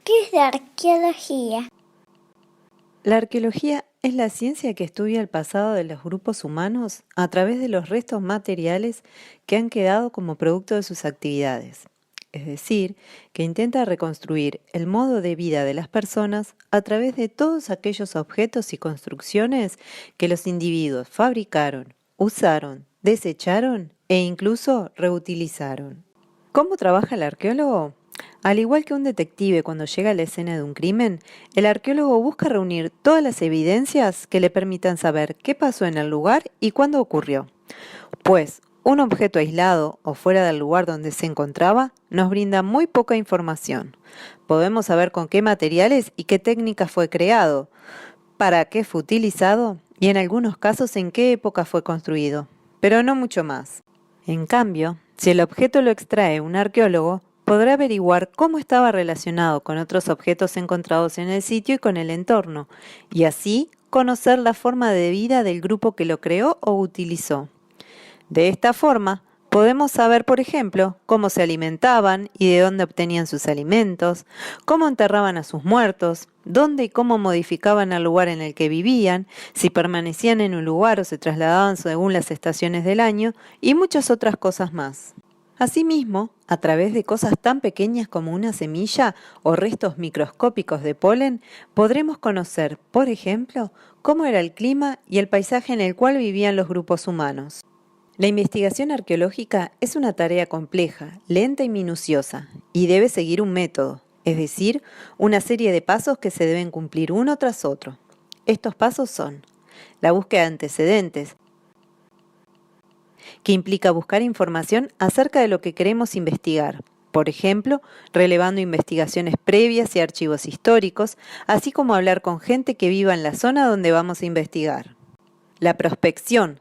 ¿Qué es la arqueología? La arqueología es la ciencia que estudia el pasado de los grupos humanos a través de los restos materiales que han quedado como producto de sus actividades. Es decir, que intenta reconstruir el modo de vida de las personas a través de todos aquellos objetos y construcciones que los individuos fabricaron, usaron, desecharon e incluso reutilizaron. ¿Cómo trabaja el arqueólogo? Al igual que un detective cuando llega a la escena de un crimen, el arqueólogo busca reunir todas las evidencias que le permitan saber qué pasó en el lugar y cuándo ocurrió. Pues un objeto aislado o fuera del lugar donde se encontraba nos brinda muy poca información. Podemos saber con qué materiales y qué técnicas fue creado, para qué fue utilizado y en algunos casos en qué época fue construido, pero no mucho más. En cambio, si el objeto lo extrae un arqueólogo, podrá averiguar cómo estaba relacionado con otros objetos encontrados en el sitio y con el entorno, y así conocer la forma de vida del grupo que lo creó o utilizó. De esta forma, podemos saber, por ejemplo, cómo se alimentaban y de dónde obtenían sus alimentos, cómo enterraban a sus muertos, dónde y cómo modificaban el lugar en el que vivían, si permanecían en un lugar o se trasladaban según las estaciones del año, y muchas otras cosas más. Asimismo, a través de cosas tan pequeñas como una semilla o restos microscópicos de polen, podremos conocer, por ejemplo, cómo era el clima y el paisaje en el cual vivían los grupos humanos. La investigación arqueológica es una tarea compleja, lenta y minuciosa, y debe seguir un método, es decir, una serie de pasos que se deben cumplir uno tras otro. Estos pasos son la búsqueda de antecedentes, que implica buscar información acerca de lo que queremos investigar, por ejemplo, relevando investigaciones previas y archivos históricos, así como hablar con gente que viva en la zona donde vamos a investigar. La prospección,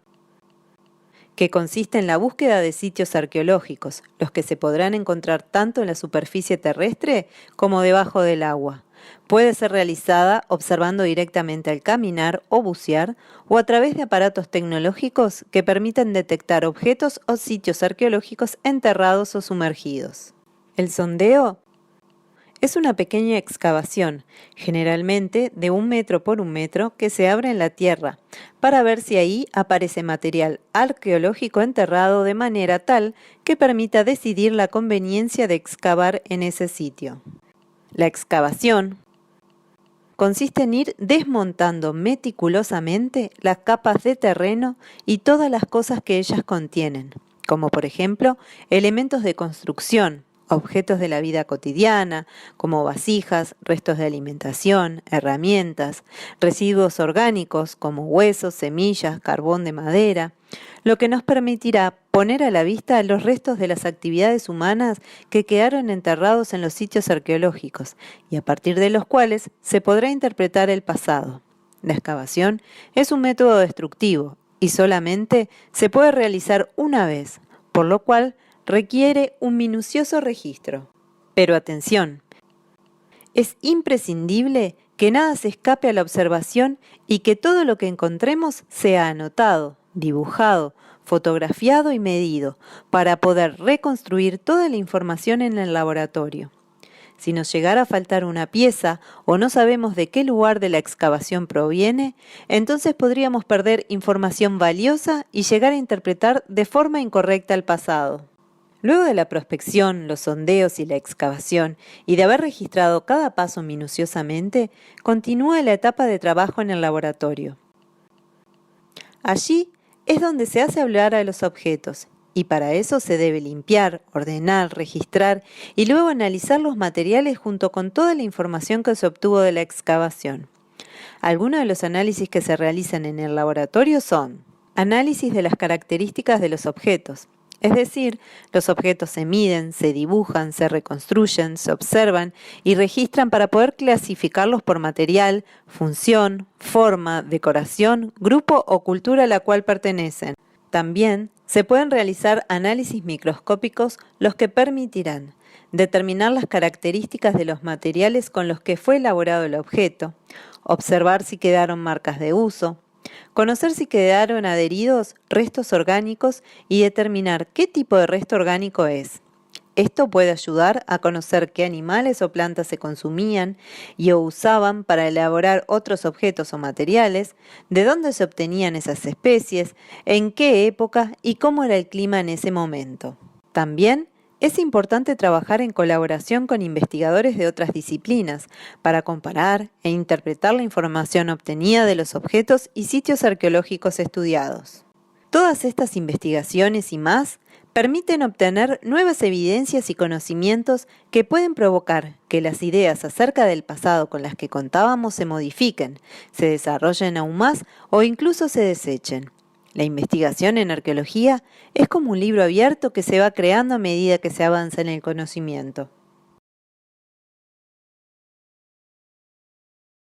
que consiste en la búsqueda de sitios arqueológicos, los que se podrán encontrar tanto en la superficie terrestre como debajo del agua. Puede ser realizada observando directamente al caminar o bucear o a través de aparatos tecnológicos que permitan detectar objetos o sitios arqueológicos enterrados o sumergidos. El sondeo es una pequeña excavación, generalmente de 1 metro por 1 metro, que se abre en la tierra, para ver si ahí aparece material arqueológico enterrado de manera tal que permita decidir la conveniencia de excavar en ese sitio. La excavación consiste en ir desmontando meticulosamente las capas de terreno y todas las cosas que ellas contienen, como por ejemplo elementos de construcción, objetos de la vida cotidiana, como vasijas, restos de alimentación, herramientas, residuos orgánicos como huesos, semillas, carbón de madera, lo que nos permitirá poner a la vista los restos de las actividades humanas que quedaron enterrados en los sitios arqueológicos y a partir de los cuales se podrá interpretar el pasado. La excavación es un método destructivo y solamente se puede realizar una vez, por lo cual requiere un minucioso registro. Pero atención, es imprescindible que nada se escape a la observación y que todo lo que encontremos sea anotado, dibujado, fotografiado y medido para poder reconstruir toda la información en el laboratorio. Si nos llegara a faltar una pieza o no sabemos de qué lugar de la excavación proviene, entonces podríamos perder información valiosa y llegar a interpretar de forma incorrecta el pasado. Luego de la prospección, los sondeos y la excavación, y de haber registrado cada paso minuciosamente, continúa la etapa de trabajo en el laboratorio. Allí es donde se hace hablar a los objetos, y para eso se debe limpiar, ordenar, registrar y luego analizar los materiales junto con toda la información que se obtuvo de la excavación. Algunos de los análisis que se realizan en el laboratorio son análisis de las características de los objetos. Es decir, los objetos se miden, se dibujan, se reconstruyen, se observan y registran para poder clasificarlos por material, función, forma, decoración, grupo o cultura a la cual pertenecen. También se pueden realizar análisis microscópicos, los que permitirán determinar las características de los materiales con los que fue elaborado el objeto, observar si quedaron marcas de uso, conocer si quedaron adheridos restos orgánicos y determinar qué tipo de resto orgánico es. Esto puede ayudar a conocer qué animales o plantas se consumían y o usaban para elaborar otros objetos o materiales, de dónde se obtenían esas especies, en qué época y cómo era el clima en ese momento. También es importante trabajar en colaboración con investigadores de otras disciplinas para comparar e interpretar la información obtenida de los objetos y sitios arqueológicos estudiados. Todas estas investigaciones y más permiten obtener nuevas evidencias y conocimientos que pueden provocar que las ideas acerca del pasado con las que contábamos se modifiquen, se desarrollen aún más o incluso se desechen. La investigación en arqueología es como un libro abierto que se va creando a medida que se avanza en el conocimiento.